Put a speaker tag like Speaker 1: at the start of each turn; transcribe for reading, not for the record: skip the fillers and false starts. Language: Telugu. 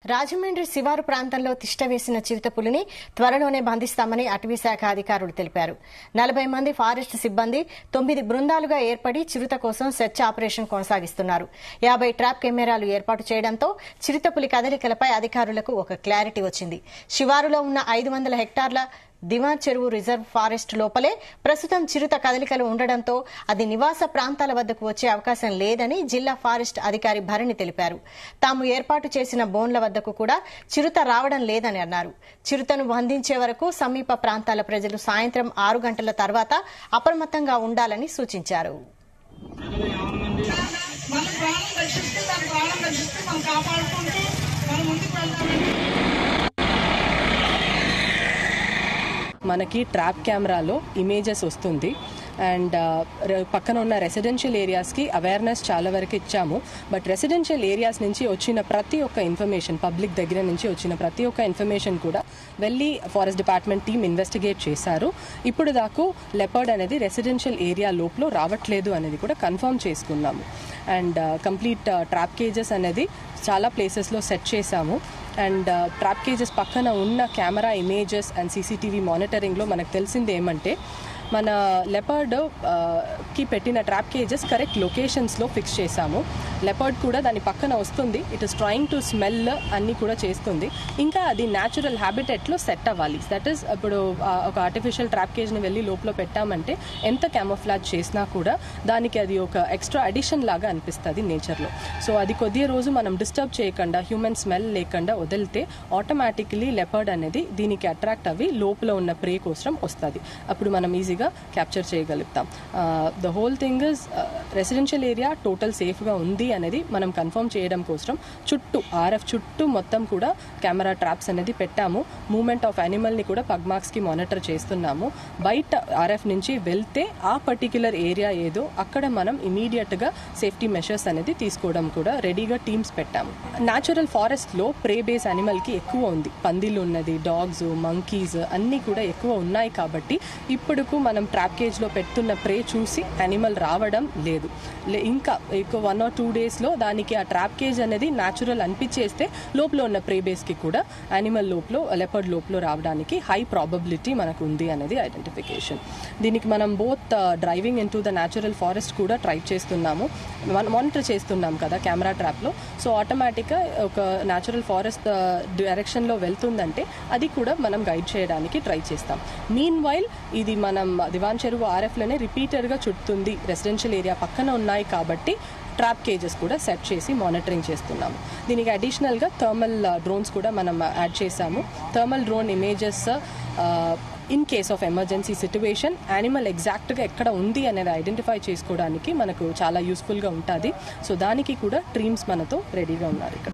Speaker 1: రాజమండ్రి శివారు ప్రాంతంలో తిష్టవేసిన చిరుతపులిని త్వరలోనే బంధిస్తామని అటవీశాఖ అధికారులు తెలిపారు. 40 మంది ఫారెస్ట్ సిబ్బంది 9 బృందాలుగా ఏర్పడి చిరుత కోసం సెర్చ్ ఆపరేషన్ కొనసాగిస్తున్నారు. 50 ట్రాప్ కెమెరాలు ఏర్పాటు చేయడంతో చిరుతపులి కదలికలపై అధికారులకు ఒక క్లారిటీ వచ్చింది. శివారులో ఉన్న 500 హెక్టార్ల దివాన్ చెరువు రిజర్వ్ ఫారెస్ట్ లోపలే ప్రస్తుతం చిరుత కదలికలు ఉండడంతో అది నివాస ప్రాంతాల వద్దకు వచ్చే అవకాశం లేదని జిల్లా ఫారెస్ట్ అధికారి భరణి తెలిపారు. తాము ఏర్పాటు చేసిన బోన్ల వద్దకు కూడా చిరుత రావడం లేదని అన్నారు. చిరుతను బంధించే వరకు సమీప ప్రాంతాల ప్రజలు సాయంత్రం 6 గంటల తర్వాత అప్రమత్తంగా ఉండాలని సూచించారు.
Speaker 2: మనకి ట్రాప్ కెమెరాలో ఇమేజెస్ వస్తుంది అండ్ పక్కన ఉన్న రెసిడెన్షియల్ ఏరియాస్కి అవేర్నెస్ చాలా వరకు ఇచ్చాము. బట్ రెసిడెన్షియల్ ఏరియాస్ నుంచి వచ్చిన ప్రతి ఒక్క ఇన్ఫర్మేషన్, పబ్లిక్ దగ్గర నుంచి వచ్చిన ప్రతి ఒక్క ఇన్ఫర్మేషన్ కూడా వెళ్ళి ఫారెస్ట్ డిపార్ట్మెంట్ టీమ్ ఇన్వెస్టిగేట్ చేశారు. ఇప్పుడు దాకా లెపర్డ్ అనేది రెసిడెన్షియల్ ఏరియా లోపల రావట్లేదు అనేది కూడా కన్ఫర్మ్ చేసుకున్నాము. అండ్ కంప్లీట్ ట్రాప్ కేజెస్ అనేది చాలా ప్లేసెస్లో సెట్ చేశాము. అండ్ ట్రాప్ కేజెస్ పక్కన ఉన్న కెమెరా ఇమేజెస్ అండ్ సీసీటీవీ మానిటరింగ్లో మనకు తెలిసింది ఏమంటే మన లెపర్డ్ కి పెట్టిన ట్రాప్ కేజెస్ కరెక్ట్ లొకేషన్స్లో ఫిక్స్ చేశాము. లెపర్డ్ కూడా దాని పక్కన వస్తుంది, it is trying to smell అన్నీ కూడా చేస్తుంది. ఇంకా అది న్యాచురల్ హ్యాబిటెట్లో సెట్ అవ్వాలి. దట్ ఈస్ ఇప్పుడు ఒక ఆర్టిఫిషియల్ ట్రాప్ కేజ్ని వెళ్ళి లోపల పెట్టామంటే ఎంత క్యామోఫ్లాజ్ చేసినా కూడా దానికి అది ఒక ఎక్స్ట్రా అడిషన్ లాగా అనిపిస్తుంది నేచర్లో. సో అది కొద్ది రోజు మనం డిస్టర్బ్ చేయకుండా, హ్యూమన్ స్మెల్ లేకుండా వదిలితే ఆటోమేటికలీ లెపర్డ్ అనేది దీనికి అట్రాక్ట్ అవ్వి లోపల ఉన్న ప్రే కోసం వస్తుంది. అప్పుడు మనం ఈజీగా క్యాప్చర్ చేయగలుగుతాం. The whole thing is residential area total సేఫ్గా ఉంది అనేది మనం కన్ఫర్మ్ చేయడం కోసం చుట్టూ ఆర్ఎఫ్ చుట్టూ మొత్తం కూడా కెమెరా ట్రాప్స్ అనేది పెట్టాము. మూవ్మెంట్ ఆఫ్ యానిమల్ని కూడా పగ్మార్క్స్కి మానిటర్ చేస్తున్నాము. బయట ఆర్ఎఫ్ నుంచి వెళ్తే ఆ పర్టిక్యులర్ ఏరియా ఏదో అక్కడ మనం ఇమీడియట్గా సేఫ్టీ మెషర్స్ అనేది తీసుకోవడం కూడా రెడీగా టీమ్స్ పెట్టాము. న్యాచురల్ ఫారెస్ట్లో ప్రే బేస్ యానిమల్కి ఎక్కువ ఉంది. పందిలు ఉన్నది, డాగ్స్, మంకీస్ అన్నీ కూడా ఎక్కువ ఉన్నాయి. కాబట్టి ఇప్పుడుకు మనం ట్రాప్ కేజ్లో పెడుతున్న ప్రే చూసి యానిమల్ రావడం లేదు. ఇంకా 1 or 2 డేస్లో దానికి ఆ ట్రాప్ కేజ్ అనేది న్యాచురల్ అనిపించేస్తే లోపల ఉన్న ప్రే బేస్కి కూడా యానిమల్ లోపల, లెపర్డ్ లోపల రావడానికి హై ప్రాబబిలిటీ మనకు ఉంది అనేది ఐడెంటిఫికేషన్. దీనికి మనం both driving in to the natural forest కూడా ట్రై చేస్తున్నాము, మానిటర్ చేస్తున్నాం కదా కెమెరా ట్రాప్లో. సో ఆటోమేటిక్గా ఒక న్యాచురల్ ఫారెస్ట్ డైరెక్షన్లో వెళ్తుందంటే అది కూడా మనం గైడ్ చేయడానికి ట్రై చేస్తాం. మీన్ వైల్ ఇది మనం దివాన్ చెరువు ఆర్ఎఫ్లోనే రిపీటెడ్గా చుడుతుంది. రెసిడెన్షియల్ ఏరియా పక్కన ఉన్నాయి కాబట్టి ట్రాప్ కేజెస్ కూడా సెట్ చేసి మానిటరింగ్ చేస్తున్నాము. దీనికి అడిషనల్గా థర్మల్ డ్రోన్స్ కూడా మనం యాడ్ చేశాము. Thermal drone images in case of emergency situation animal ఎగ్జాక్ట్గా ఎక్కడ ఉంది అనేది ఐడెంటిఫై చేసుకోవడానికి మనకు చాలా యూస్ఫుల్గా ఉంటుంది. సో దానికి కూడా టీమ్స్ మనతో రెడీగా ఉన్నారు ఇక్కడ.